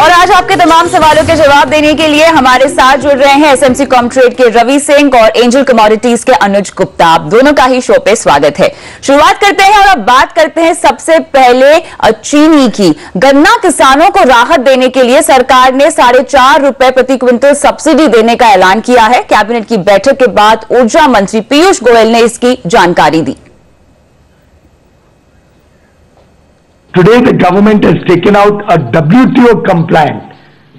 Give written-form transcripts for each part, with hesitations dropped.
और आज आपके तमाम सवालों के जवाब देने के लिए हमारे साथ जुड़ रहे हैं एसएमसी कॉमट्रेड के रवि सिंह और एंजल कमोडिटीज के अनुज गुप्ता। आप दोनों का ही शो पे स्वागत है। शुरुआत करते हैं और अब बात करते हैं सबसे पहले चीनी की। गन्ना किसानों को राहत देने के लिए सरकार ने 4.5 रुपए प्रति क्विंटल सब्सिडी देने का ऐलान किया है। कैबिनेट की बैठक के बाद ऊर्जा मंत्री पीयूष गोयल ने इसकी जानकारी दी। Today the government has taken out a WTO compliant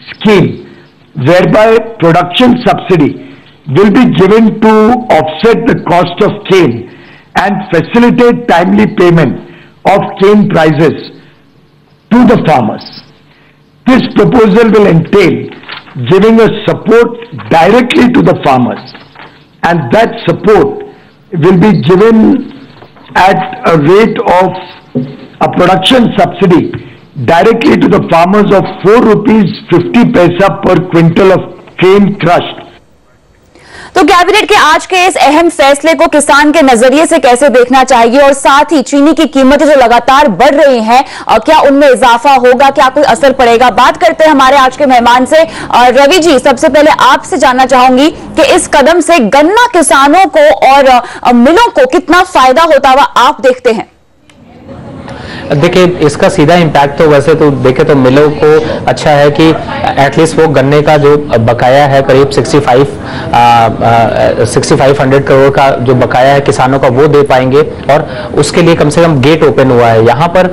scheme whereby production subsidy will be given to offset the cost of cane and facilitate timely payment of cane prices to the farmers. This proposal will entail giving a support directly to the farmers, and that support will be given at a rate of a production subsidy directly to the farmers of 4 rupees 50 paisa per quintal of cane crushed. तो cabinet के आज के इस अहम फैसले को किसान के नजरिए से कैसे देखना चाहिए और साथ ही चीनी की कीमतें जो लगातार बढ़ रही हैं और क्या उनमें इजाफा होगा, क्या कोई असर पड़ेगा, बात करते हैं हमारे आज के मेहमान से। रवि जी, सबसे पहले आपसे जानना चाहूंगी कि इस कदम से गन्ना किसानों को और मिलों को कितना फायदा होता हुआ आप देखते हैं? देखिए, इसका सीधा इम्पैक्ट तो वैसे तो देखे तो मिलों को अच्छा है कि एटलीस्ट वो गन्ने का जो बकाया है करीब 6500 करोड़ का जो बकाया है किसानों का वो दे पाएंगे और उसके लिए कम से कम गेट ओपन हुआ है। यहाँ पर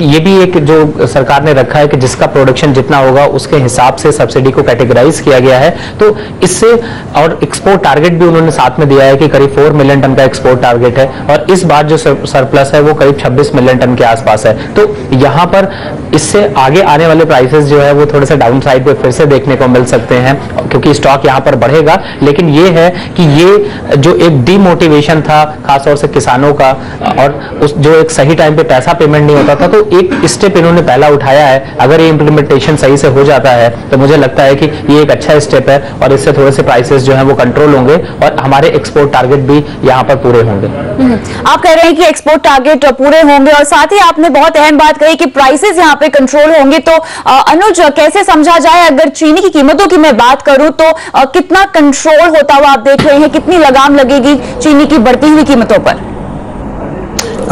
ये भी एक जो सरकार ने रखा है कि जिसका प्रोडक्शन जितना होगा उसके हिसाब से सब्सिडी को कैटेगराइज किया गया है। तो इससे और एक्सपोर्ट टारगेट भी उन्होंने साथ में दिया है कि करीब 4 मिलियन टन का एक्सपोर्ट टारगेट है और इस बार जो सरप्लस है वो करीब 26 मिलियन टन के आसपास है। तो यहाँ पर इससे आगे आने वाले प्राइसेस जो है वो थोड़े से डाउन साइड पे फिर से देखने को मिल सकते हैं क्योंकि स्टॉक यहाँ पर बढ़ेगा। लेकिन ये है कि ये जो एक डीमोटिवेशन था खासतौर से किसानों का और उस जो एक सही टाइम पे पैसा पेमेंट नहीं होता था, तो एक स्टेप इन्होंने पहला उठाया है। अगर ये इम्प्लीमेंटेशन सही से हो जाता है तो मुझे लगता है कि ये एक अच्छा स्टेप है और इससे थोड़े से प्राइसेस जो है वो कंट्रोल होंगे और हमारे एक्सपोर्ट टारगेट भी यहाँ पर पूरे होंगे। आप कह रहे हैं कि एक्सपोर्ट टारगेट पूरे होंगे और साथ ही आपने बहुत अहम बात कही कि प्राइसेस यहाँ पे कंट्रोल होंगे। तो अनुज, कैसे समझा जाए, अगर चीनी की कीमतों की मैं बात करूं तो कितना कंट्रोल होता हुआ आप देख रहे हैं, कितनी लगाम लगेगी चीनी की बढ़ती हुई कीमतों पर?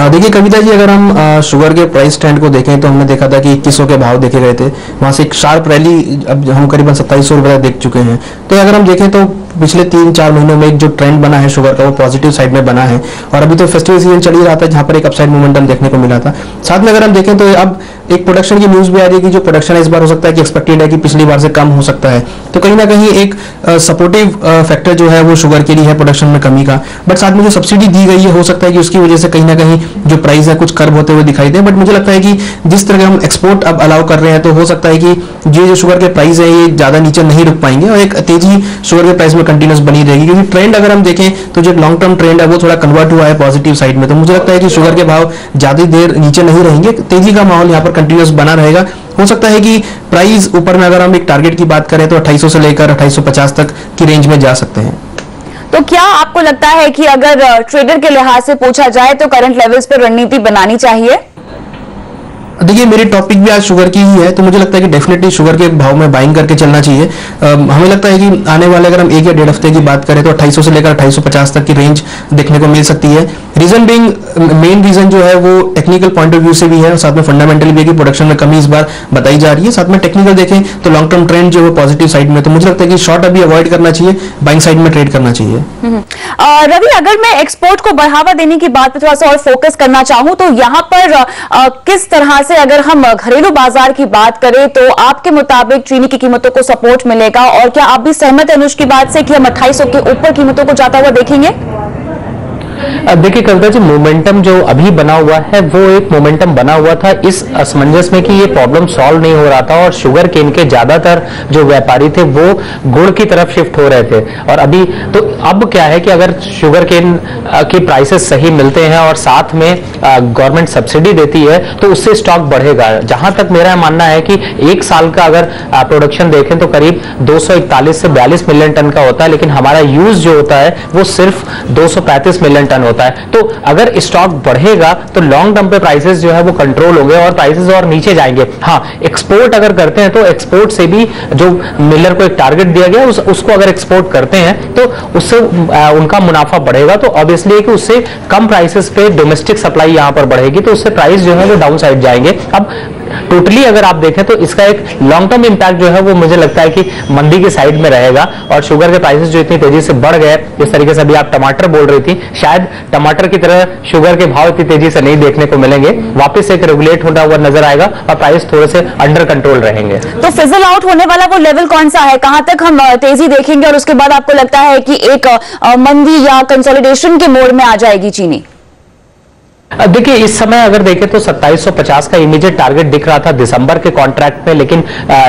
देखिए कविता जी, अगर हम शुगर के प्राइस ट्रेंड को देखें तो हमने देखा था कि 2100 के भाव देखे गए थे, वहां से एक शार्प रैली अब हम करीबन 2700 रुपए देख चुके हैं। तो अगर हम देखें तो पिछले 3-4 महीनों में एक जो ट्रेंड बना है शुगर का वो पॉजिटिव साइड में बना है और अभी तो फेस्टिवल सीजन चल ही रहा था जहां पर एक अपसाइड मोमेंटम देखने को मिला था। साथ में अगर हम देखें तो अब एक प्रोडक्शन की न्यूज भी आ रही है कि जो प्रोडक्शन है इस बार हो सकता है कि एक्सपेक्टेड है कि पिछली बार से कम हो सकता है। तो कहीं ना कहीं एक सपोर्टिव फैक्टर जो है वो शुगर के लिए है प्रोडक्शन में कमी का। बट साथ में जो सब्सिडी दी गई है हो सकता है कि उसकी वजह से कहीं ना कहीं जो प्राइस है कुछ कर्व होते हुए दिखाई दे। बट मुझे लगता है कि जिस तरह हम एक्सपोर्ट अब अलाउ कर रहे हैं तो हो सकता है कि ये जो शुगर के प्राइस है ये ज्यादा नीचे नहीं रुक पाएंगे और एक तेजी शुगर के प्राइस में कंटिन्यूस बनी रहेगी क्योंकि ट्रेंड अगर हम देखें तो जो लॉन्ग टर्म ट्रेंड है वो थोड़ा कन्वर्ट हुआ है पॉजिटिव साइड में। तो मुझे लगता है कि शुगर के भाव ज्यादा देर नीचे नहीं रहेंगे, तेजी का माहौल यहाँ पर कंटिन्यूस बना रहेगा। हो सकता है कि प्राइस ऊपर में अगर हम एक टारगेट की बात करें तो 2800 से लेकर 2850 तक की रेंज में जा सकते हैं। तो क्या आपको लगता है कि अगर ट्रेडर के लिहाज से पूछा जाए तो करंट लेवल्स पर रणनीति बनानी चाहिए? देखिए मेरी टॉपिक भी आज शुगर की ही है तो मुझे लगता है कि डेफिनेटली शुगर के भाव में बाइंग करके चलना चाहिए। हमें लगता है कि आने वाले अगर हम 1 या 1.5 हफ्ते की बात करें तो 2800 से लेकर 2850 तक की रेंज देखने को मिल सकती है। रीजन बिंग, मेन रीजन जो है वो टेक्निकल पॉइंट ऑफ व्यू से भी है और साथ में फंडामेंटली भी है कि प्रोडक्शन में कमी इस बार बताई जा रही है। साथ में टेक्निकल देखें तो लॉन्ग टर्म ट्रेंड जो है पॉजिटिव साइड में। तो मुझे लगता है कि शॉर्ट अभी अवॉइड करना चाहिए, बाइंग साइड में ट्रेड करना चाहिए। रवि, अगर मैं एक्सपोर्ट को बढ़ावा देने की बात पर थोड़ा सा और फोकस करना चाहूं तो यहाँ पर किस तरह से अगर हम घरेलू बाजार की बात करें तो आपके मुताबिक चीनी की कीमतों को सपोर्ट मिलेगा और क्या आप भी सहमत हैं अनुज की बात से कि हम 2800 के ऊपर कीमतों को जाता हुआ देखेंगे? देखिए कविता जी, मोमेंटम जो अभी बना हुआ है वो एक मोमेंटम बना हुआ था इस असमंजस में कि ये प्रॉब्लम सॉल्व नहीं हो रहा था और शुगर केन के ज्यादातर जो व्यापारी थे वो गुड़ की तरफ शिफ्ट हो रहे थे। और अभी तो अब क्या है कि अगर शुगर केन के प्राइसेस सही मिलते हैं और साथ में गवर्नमेंट सब्सिडी देती है तो उससे स्टॉक बढ़ेगा। जहां तक मेरा मानना है कि 1 साल का अगर प्रोडक्शन देखें तो करीब 241 से 42 मिलियन टन का होता है, लेकिन हमारा यूज जो होता है वो सिर्फ 235 मिलियन टन होता है। तो अगर स्टॉक बढ़ेगा तो लॉन्ग टर्म पे प्राइसेस जो है वो कंट्रोल होंगे और प्राइसेस और नीचे जाएंगे। हाँ, एक्सपोर्ट अगर करते हैं तो एक्सपोर्ट से भी जो मिलर को एक टारगेट दिया गया उसको अगर एक्सपोर्ट करते हैं तो उससे उनका मुनाफा बढ़ेगा। तो ऑब्वियसली कि उससे कम प्राइसेस पे डोमेस्टिक सप्लाई यहां पर बढ़ेगी तो उससे प्राइस जो है वो डाउन साइड जाएंगे। अब टोटली अगर आप देखें तो इसका एक लॉन्ग टर्म इंपैक्ट जो है वो मुझे लगता है कि मंदी के साइड में रहेगा। और शुगर के प्राइसेस जो इतनी तेजी से बढ़ गए, जिस तरीके से अभी आप टमाटर बोल रही थी, शायद टमाटर की तरह शुगर के भाव इतनी तेजी से नहीं देखने को मिलेंगे, वापस एक रेगुलेट होता हुआ नजर आएगा और प्राइस थोड़े से अंडर कंट्रोल रहेंगे। तो फिजल आउट होने वाला वो लेवल कौन सा है, कहां तक हम तेजी देखेंगे और उसके बाद आपको लगता है कि एक मंदी या कंसोलिडेशन के मोड में आ जाएगी चीनी? देखिए, इस समय अगर देखें तो 2750 का इमीडिएट टारगेट दिख रहा था दिसंबर के कॉन्ट्रैक्ट में, लेकिन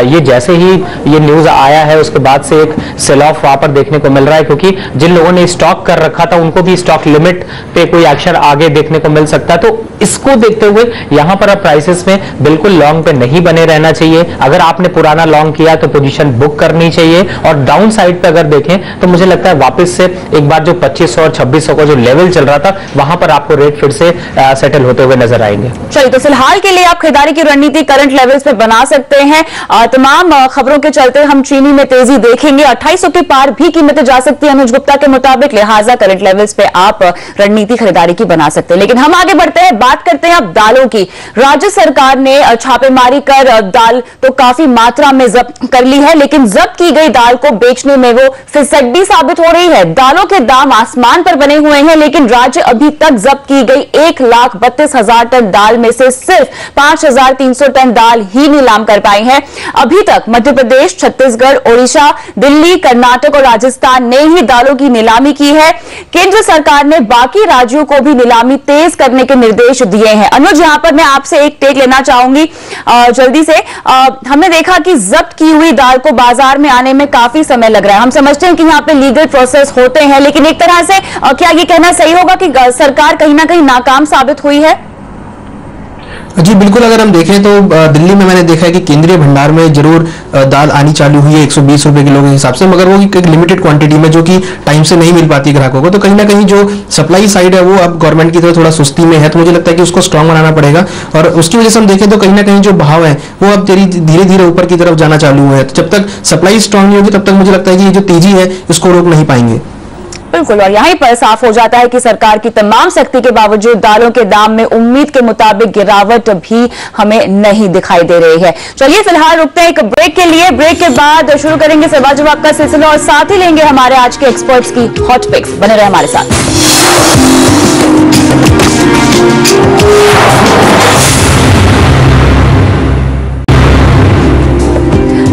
ये जैसे ही ये न्यूज आया है उसके बाद से एक सेल ऑफ वहां पर देखने को मिल रहा है, क्योंकि जिन लोगों ने स्टॉक कर रखा था उनको भी स्टॉक लिमिट पे कोई एक्शन आगे देखने को मिल सकता है। तो इसको देखते हुए यहां पर अब प्राइसेस में बिल्कुल लॉन्ग पे नहीं बने रहना चाहिए। अगर आपने पुराना लॉन्ग किया तो पोजीशन बुक करनी चाहिए और डाउन साइड पे अगर देखें तो मुझे लगता है वापस से एक बार जो 2500 और 2600 का जो लेवल चल रहा था वहां पर आपको रेट फिर से सेटल होते हुए नजर आएंगे। चलिए, तो फिलहाल के लिए आप खरीदारी की रणनीति करंट लेवल्स पे बना सकते हैं। तमाम खबरों के चलते हम चीनी में तेजी देखेंगे, 2800 के पार भी कीमतें जा सकती है अनुज गुप्ता के मुताबिक, लिहाजा करंट लेवल्स पे आप रणनीति खरीदारी की बना सकते हैं। लेकिन हम आगे बढ़ते हैं, बात करते हैं अब दालों की। राज्य सरकार ने छापेमारी कर दाल तो काफी मात्रा में जब्त कर ली है, लेकिन जब्त की गई दाल को बेचने में वो फिसड्डी साबित हो रही है। दालों के दाम आसमान पर बने हुए हैं, लेकिन राज्य अभी तक जब्त की गई 1,32,000 टन दाल में से सिर्फ 5,300 टन दाल ही नीलाम कर पाई है। अभी तक मध्य प्रदेश, छत्तीसगढ़, ओडिशा, दिल्ली, कर्नाटक और राजस्थान ने ही दालों की नीलामी की है। केंद्र सरकार ने बाकी राज्यों को भी नीलामी तेज करने के निर्देश दिए हैं। अनुज, यहां पर मैं आपसे एक टेक लेना चाहूंगी जल्दी से। हमने देखा कि जब्त की हुई दाल को बाजार में आने में काफी समय लग रहा है। हम समझते हैं कि यहाँ पे लीगल प्रोसेस होते हैं, लेकिन एक तरह से क्या ये कहना सही होगा कि सरकार कहीं ना कहीं नाकाम साबित हुई है? जी बिल्कुल, अगर हम देखें तो दिल्ली में मैंने देखा है कि केंद्रीय भंडार में जरूर दाल आनी चालू हुई है 120 रुपए किलो के हिसाब से, मगर वो एक लिमिटेड क्वांटिटी में जो कि टाइम से नहीं मिल पाती ग्राहकों को। तो कहीं ना कहीं जो सप्लाई साइड है वो अब गवर्नमेंट की तरफ थोड़ा सुस्ती में है, तो मुझे लगता है कि उसको स्ट्रांग बनाना पड़ेगा। और उसकी वजह से हम देखें तो कहीं ना कहीं जो भाव है वो अब धीरे धीरे ऊपर की तरफ जाना चालू हुआ है। तो जब तक सप्लाई स्ट्रांग नहीं होगी तब तक मुझे लगता है कि ये जो तेजी है इसको रोक नहीं पाएंगे। बिल्कुल, और यहीं पर साफ हो जाता है कि सरकार की तमाम सख्ती के बावजूद दालों के दाम में उम्मीद के मुताबिक गिरावट भी हमें नहीं दिखाई दे रही है। चलिए फिलहाल रुकते हैं एक ब्रेक के लिए, ब्रेक के बाद शुरू करेंगे सवाल जवाब का सिलसिला और साथ ही लेंगे हमारे आज के एक्सपर्ट्स की हॉट पिक्स। बने रहे हमारे साथ।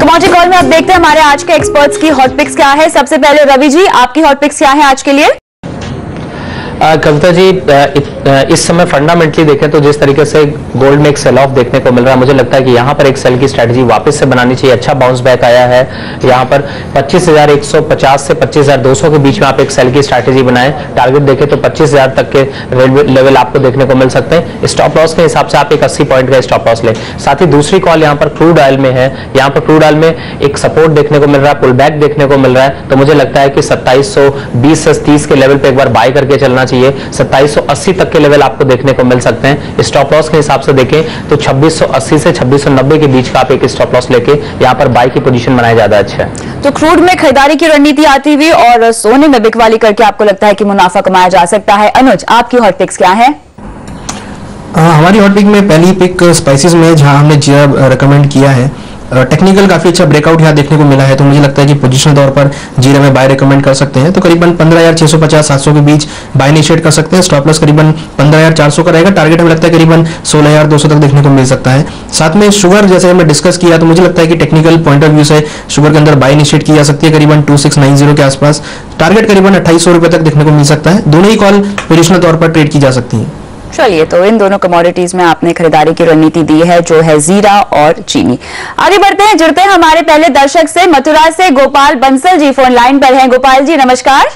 कमोडिटी कॉल में अब देखते हैं हमारे आज के एक्सपर्ट्स की हॉट पिक्स क्या है। सबसे पहले रवि जी, आपकी हॉट पिक्स क्या है आज के लिए? कविता जी, इस समय फंडामेंटली देखें तो जिस तरीके से गोल्ड में एक सेल ऑफ देखने को मिल रहा है, मुझे लगता है कि यहाँ पर एक सेल की स्ट्रेटजी वापस से बनानी चाहिए। अच्छा बाउंस बैक आया है यहाँ पर 25,150 से 25,200 के बीच में आप एक सेल की स्ट्रेटजी बनाएं। टारगेट देखें तो 25,000 तक के लेवल आपको देखने को मिल सकते हैं। स्टॉप लॉस के हिसाब से आप एक 80 पॉइंट का स्टॉप लॉस लें। साथ ही दूसरी कॉल यहाँ पर क्रूड ऑयल में है। यहाँ पर क्रूड ऑयल में एक सपोर्ट देखने को मिल रहा है, पुल बैक देखने को मिल रहा है। तो मुझे लगता है कि 2720 से 30 के लेवल पे एक बार बाय करके चलना चाहिए। 2780 तक के लेवल आपको देखने को मिल सकते हैं। स्टॉप लॉस के हिसाब से देखें तो 2680 से 2690 के बीच का आप एक स्टॉप लॉस लेके यहाँ पर बाय की पोजीशन बनाए ज्यादा अच्छा है। तो क्रूड में खरीदारी की रणनीति आती हुई और सोने में बिकवाली करके आपको लगता है कि मुनाफा कमाया जा सकता है। अनुज, आपकी हॉट पिक्स क्या है? हमारी हॉट पिक में पहली पिक स्पाइसेस में, जहां हमने जीरा रिकमेंड किया है। टेक्निकल काफी अच्छा ब्रेकआउट यहाँ देखने को मिला है, तो मुझे लगता है कि पोजीशनल तौर पर जीरा में बाय रिकमेंड कर सकते हैं। तो करीबन 15,650-700 के बीच बाय इनिशिएट कर सकते हैं। स्टॉप लॉस करीबन 15,400 का रहेगा। टारगेट हमें लगता है करीबन 16,200 तक देखने को मिल सकता है। साथ में शुगर, जैसे हमने डिस्कस किया, तो मुझे लगता है कि टेक्निकल पॉइंट ऑफ व्यू से शुगर के अंदर बाय इनिशिएट की जा सकती है करीबन 2690 के आसपास। टारगेट करीबन 2800 रुपए तक देखने को मिल सकता है। दोनों ही कॉल पोजिशनल तौर पर ट्रेड की जा सकती है। चलिए, तो इन दोनों कमोडिटीज में आपने खरीदारी की रणनीति दी है, जो है जीरा और चीनी। आगे बढ़ते हैं, जुड़ते हैं हमारे पहले दर्शक से। मथुरा से गोपाल बंसल जी फोन लाइन पर हैं। गोपाल जी नमस्कार।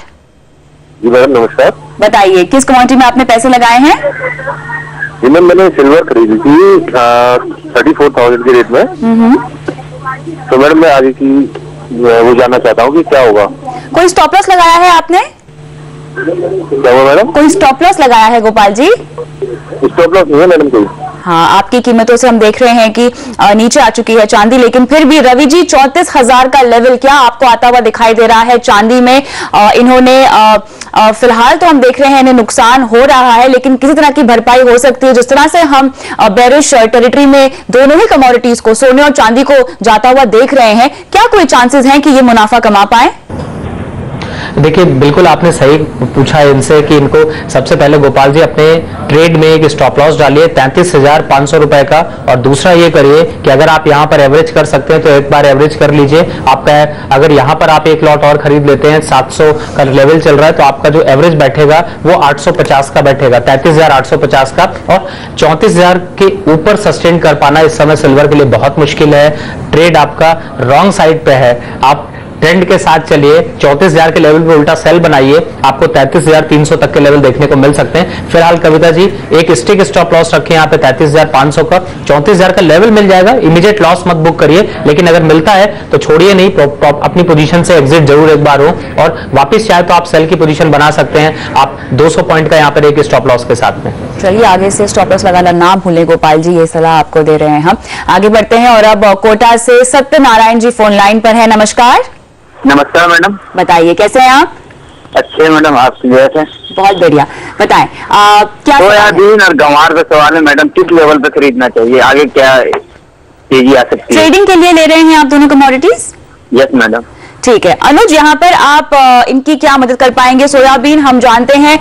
जी मैडम नमस्कार। बताइए किस कमोडिटी में आपने पैसे लगाए हैं? जी मैम, मैंने सिल्वर खरीदी थी 34,000 के रेट में। तो मैडम मैं आगे की वो जानना चाहता हूँ कि क्या होगा। कोई स्टॉप लॉस लगाया है आपने? क्या हुआ मैडम? कोई स्टॉप लॉस लगाया है गोपाल जी? स्टॉप लॉस नहीं है मैडम कोई। हाँ, आपकी कीमतों से हम देख रहे हैं कि नीचे आ चुकी है चांदी, लेकिन फिर भी रवि जी 34,000 का लेवल क्या आपको आता हुआ दिखाई दे रहा है चांदी में? इन्होंने फिलहाल तो हम देख रहे हैं इन्हें नुकसान हो रहा है, लेकिन किसी तरह की भरपाई हो सकती है। जिस तरह से हम बेरिश टेरिटरी में दोनों ही कमोडिटीज को, सोने और चांदी को जाता हुआ देख रहे हैं, क्या कोई चांसेस हैं कि ये मुनाफा कमा पाए? देखिए, बिल्कुल आपने सही पूछा है इनसे कि इनको सबसे पहले गोपाल जी अपने ट्रेड में एक स्टॉप लॉस डालिए 33,500 रुपए का, और दूसरा ये करिए कि अगर आप यहां पर एवरेज कर सकते हैं तो एक बार एवरेज कर लीजिए। आपका अगर यहां पर आप एक लॉट और खरीद लेते हैं, 700 का लेवल चल रहा है, तो आपका जो एवरेज बैठेगा वो 850 का बैठेगा, 33,850 का। और 34,000 के ऊपर सस्टेन कर पाना इस समय सिल्वर के लिए बहुत मुश्किल है। ट्रेड आपका रॉन्ग साइड पे है। आप ट्रेंड के साथ चलिए, 34,000 के लेवल पे उल्टा सेल बनाइए, आपको 33,300 तक के लेवल देखने को मिल सकते हैं। फिलहाल कविता जी एक स्टिक स्टॉप लॉस रखें यहाँ पे 33,500 का, 34,000 का लेवल मिल जाएगा। इमीडिएट लॉस मत बुक करिए, लेकिन अगर मिलता है तो छोड़िए नहीं, अपनी पोजीशन से एग्जिट जरूर एक बार हो, और वापिस चाहे तो आप सेल की पोजीशन बना सकते हैं आप 200 पॉइंट का यहाँ पर एक स्टॉप लॉस के साथ में। चलिए, आगे से स्टॉप लॉस लगाना ना भूलें गोपाल जी, ये सलाह आपको दे रहे हैं हम। आगे बढ़ते हैं और अब कोटा से सत्यनारायण जी फोन लाइन पर है। नमस्कार। नमस्कार मैडम। बताइए कैसे हैं आप? अच्छे मैडम, आप कैसे? बहुत बढ़िया। बताएं क्या सोयाबीन और गंवार का सवाल है मैडम, किस लेवल पे खरीदना चाहिए, आगे क्या तेजी आ सकती है? ट्रेडिंग के लिए ले रहे हैं आप दोनों कमोडिटीज? Yes madam. ठीक है अनुज, यहाँ पर आप इनकी क्या मदद कर पाएंगे? सोयाबीन हम जानते हैं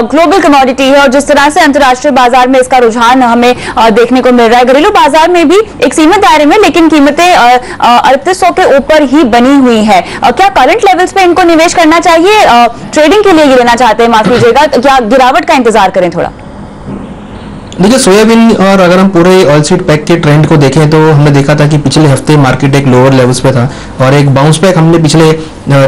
ग्लोबल कमोडिटी है, और जिस तरह से अंतर्राष्ट्रीय बाजार में इसका रुझान हमें देखने को मिल रहा है, घरेलू बाजार में भी एक सीमित दायरे में, लेकिन कीमतें 3800 के ऊपर ही बनी हुई है। क्या करंट लेवल्स पे इनको निवेश करना चाहिए? ट्रेडिंग के लिए ये लेना चाहते हैं, माफ कीजिएगा, क्या गिरावट का इंतजार करें थोड़ा? देखिए, सोयाबीन और अगर हम पूरे ऑयल सीड पैक के ट्रेंड को देखें तो हमने देखा था कि पिछले हफ्ते मार्केट एक लोअर लेवल्स पे था, और एक बाउंस बैक हमने पिछले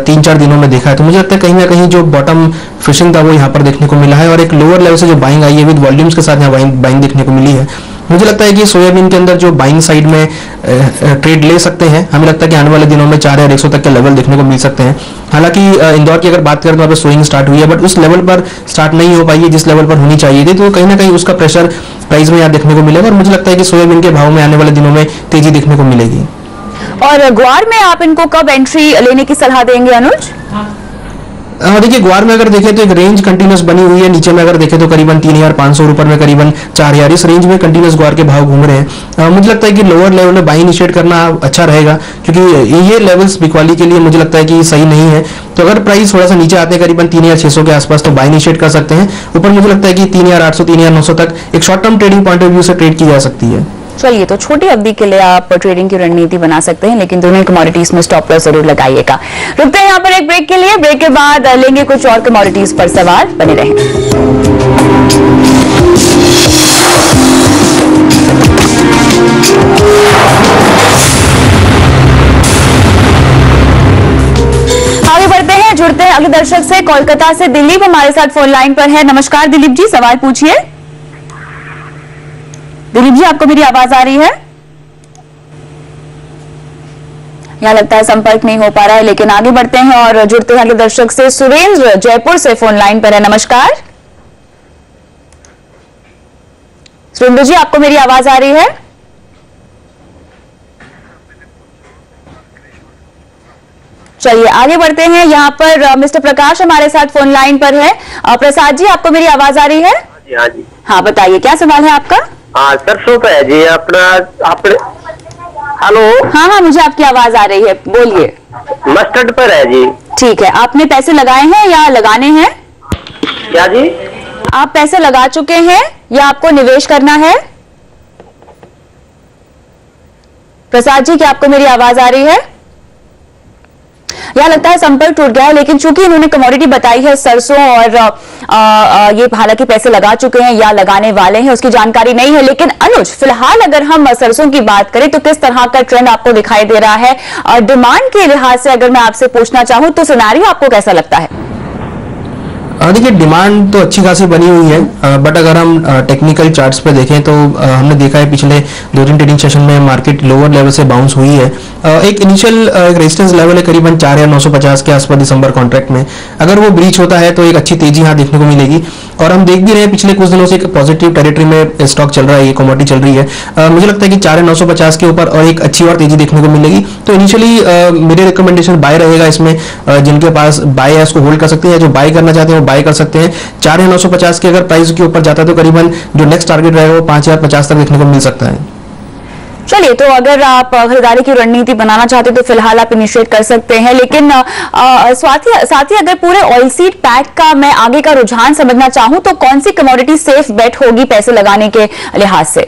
3-4 दिनों में देखा है। तो मुझे लगता है कहीं ना कहीं जो बॉटम फिशिंग था वो यहाँ पर देखने को मिला है, और एक लोअर लेवल से जो बाइंग आई है विद वॉल्यूम्स के साथ यहाँ बाइंग देखने को मिली है। मुझे लगता है कि सोयाबीन के अंदर जो बाइंग साइड में ट्रेड ले सकते हैं, हमें लगता है कि आने वाले दिनों में 4,100 तक के लेवल देखने को मिल सकते हैं। हालांकि इंदौर की अगर बात करें तो वहाँ पर स्विंग स्टार्ट हुई है, बट उस लेवल पर स्टार्ट नहीं हो पाई है जिस लेवल पर होनी चाहिए थी, तो कहीं ना कहीं उसका प्रेशर प्राइस में यहाँ देखने को मिलेगा, और मुझे लगता है कि सोयाबीन के भाव में आने वाले दिनों में तेजी देखने को मिलेगी। और ग्वार में आप इनको कब एंट्री लेने की सलाह देंगे अनुज? देखिए, ग्वार में अगर देखें तो एक रेंज कंटिन्यूस बनी हुई है, नीचे में अगर देखें तो करीबन 3,500, ऊपर में करीबन 4,000, इस रेंज में कंटिन्यूस ग्वार के भाव घूम रहे हैं। मुझे लगता है कि लोअर लेवल में बाइंग इनिशिएट करना अच्छा रहेगा, क्योंकि ये लेवल्स बिकवाली के लिए मुझे लगता है कि सही नहीं है। तो अगर प्राइस थोड़ा सा नीचे आते हैं करीबन 3,600 के आसपास, तो बाइंग इनिशिएट कर सकते हैं। ऊपर मुझे लगता है कि 3,800, 3,900 तक एक short term trading point of view से ट्रेड की जा सकती है। चलिए, तो छोटी अवधि के लिए आप ट्रेडिंग की रणनीति बना सकते हैं, लेकिन दोनों कमोडिटीज में स्टॉप लॉस जरूर लगाइएगा। रुकते हैं यहाँ पर एक ब्रेक के लिए, ब्रेक के बाद लेंगे कुछ और कमोडिटीज पर सवाल, बने रहें। आगे बढ़ते हैं, जुड़ते हैं अगले दर्शक से। कोलकाता से दिलीप हमारे साथ फोन लाइन पर है। नमस्कार दिलीप जी, सवाल पूछिए। दिलीप जी, आपको मेरी आवाज आ रही है? यहाँ लगता है संपर्क नहीं हो पा रहा है, लेकिन आगे बढ़ते हैं और जुड़ते हैं अगले दर्शक से। सुरेंद्र जयपुर से फोन लाइन पर है। नमस्कार सुरेंद्र जी, आपको मेरी आवाज आ रही है? चलिए आगे बढ़ते हैं। यहाँ पर मिस्टर प्रकाश हमारे साथ फोन लाइन पर है। प्रसाद जी, आपको मेरी आवाज आ रही है? हाँ जी। हाँ, बताइए क्या सवाल है आपका? हाँ सरसों पे है जी अपना, अपने हेलो। हाँ हाँ, मुझे आपकी आवाज आ रही है, बोलिए। मस्टर्ड पर है जी। ठीक है, आपने पैसे लगाए हैं या लगाने हैं? क्या जी? आप पैसे लगा चुके हैं या आपको निवेश करना है? प्रसाद जी, क्या आपको मेरी आवाज आ रही है? यहाँ लगता है संपर्क टूट गया है, लेकिन चूंकि इन्होंने कमोडिटी बताई है सरसों, और ये हालांकि पैसे लगा चुके हैं या लगाने वाले हैं उसकी जानकारी नहीं है। लेकिन अनुज, फिलहाल अगर हम सरसों की बात करें तो किस तरह का ट्रेंड आपको दिखाई दे रहा है? डिमांड के लिहाज से अगर मैं आपसे पूछना चाहूं तो सिनेरियो आपको कैसा लगता है? देखिए डिमांड तो अच्छी खासी बनी हुई है, बट अगर हम टेक्निकल चार्ट्स पे देखें तो हमने देखा है पिछले 2-3 ट्रेडिंग सेशन में मार्केट लोअर लेवल से बाउंस हुई है। एक इनिशियल एक रेजिस्टेंस लेवल है करीबन 4,950 के आसपास दिसंबर कॉन्ट्रैक्ट में, अगर वो ब्रीच होता है तो एक अच्छी तेजी यहाँ देखने को मिलेगी। और हम देख भी रहे हैं पिछले कुछ दिनों से एक पॉजिटिव टेरिटरी में स्टॉक चल रहा है, ये कमोडिटी चल रही है। मुझे लगता है कि 4,950 के ऊपर और एक अच्छी और तेजी देखने को मिलेगी। तो इनिशियली मेरे रिकमेंडेशन बाय रहेगा इसमें, जिनके पास बाय है उसको होल्ड कर सकते हैं, जो बाय करना चाहते हैं वो बाय कर सकते हैं। 4,950 के अगर प्राइस के ऊपर जाता है तो करीबन जो नेक्स्ट टारगेट रहेगा वो 5,050 तक देखने को मिल सकता है। चलिए, तो अगर आप खरीदारी की रणनीति बनाना चाहते हैं तो फिलहाल आप इनिशिएट कर सकते हैं, लेकिन साथ ही अगर पूरे ऑयल सीड पैक का मैं आगे का रुझान समझना चाहूं तो कौन सी कमोडिटी सेफ बेट होगी पैसे लगाने के लिहाज से?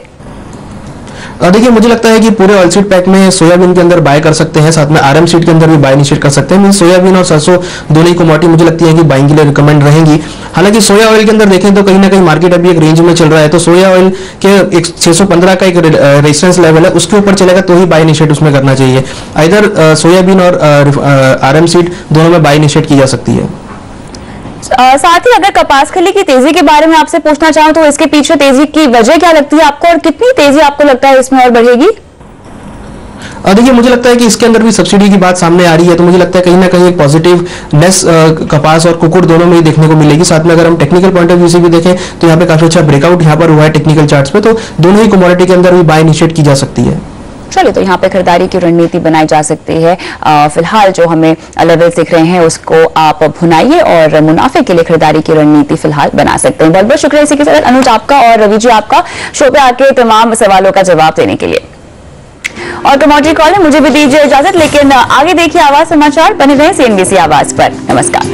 देखिए मुझे लगता है कि पूरे ऑयल सीड पैक में सोयाबीन के अंदर बाय कर सकते हैं, साथ में आरएम सीड के अंदर भी बाय इनिशिएट कर सकते हैं। मीन सोयाबीन और सरसों दोनों ही कमोडिटी मुझे लगती है कि बाइंग के लिए रिकमेंड रहेंगी। हालांकि सोया ऑयल के अंदर देखें तो कहीं ना कहीं मार्केट अभी एक रेंज में चल रहा है, तो सोया ऑयल के एक 615 का एक रेजिस्टेंस लेवल है, उसके ऊपर चलेगा तो ही बाय इनिशिएट उसमें करना चाहिए। इधर सोयाबीन और आरएम सीड दोनों में बाय इनिशिएट की जा सकती है। साथ ही अगर कपास खली की तेजी के बारे में आपसे पूछना चाहूं तो इसके पीछे तेजी की वजह क्या लगती है आपको और कितनी तेजी आपको लगता है इसमें और बढ़ेगी? देखिए मुझे लगता है कि इसके अंदर भी सब्सिडी की बात सामने आ रही है, तो मुझे लगता है कहीं ना कहीं एक पॉजिटिव नेस कपास और कुकुर दोनों में ही देखने को मिलेगी। साथ में अगर हम टेक्निकल पॉइंट ऑफ व्यू से भी देखें तो यहाँ पे काफी अच्छा ब्रेकआउट यहाँ पर हुआ है टेक्निकल चार्ट्स पे, तो दोनों ही कमोडिटी के अंदर भी बाय इनिशिएट की जा सकती है। चलिए, तो यहाँ पे खरीदारी की रणनीति बनाई जा सकती है। फिलहाल जो हमें लेवल्स दिख रहे हैं उसको आप भुनाइए और मुनाफे के लिए खरीदारी की रणनीति फिलहाल बना सकते हैं। बहुत बहुत शुक्रिया इसी के साथ अनुज आपका और रवि जी आपका शो पे आके तमाम सवालों का जवाब देने के लिए। और कमोडिटी कॉल में मुझे भी दीजिए इजाजत, लेकिन आगे देखिए आवाज समाचार, बने रहे CNBC आवाज पर। नमस्कार।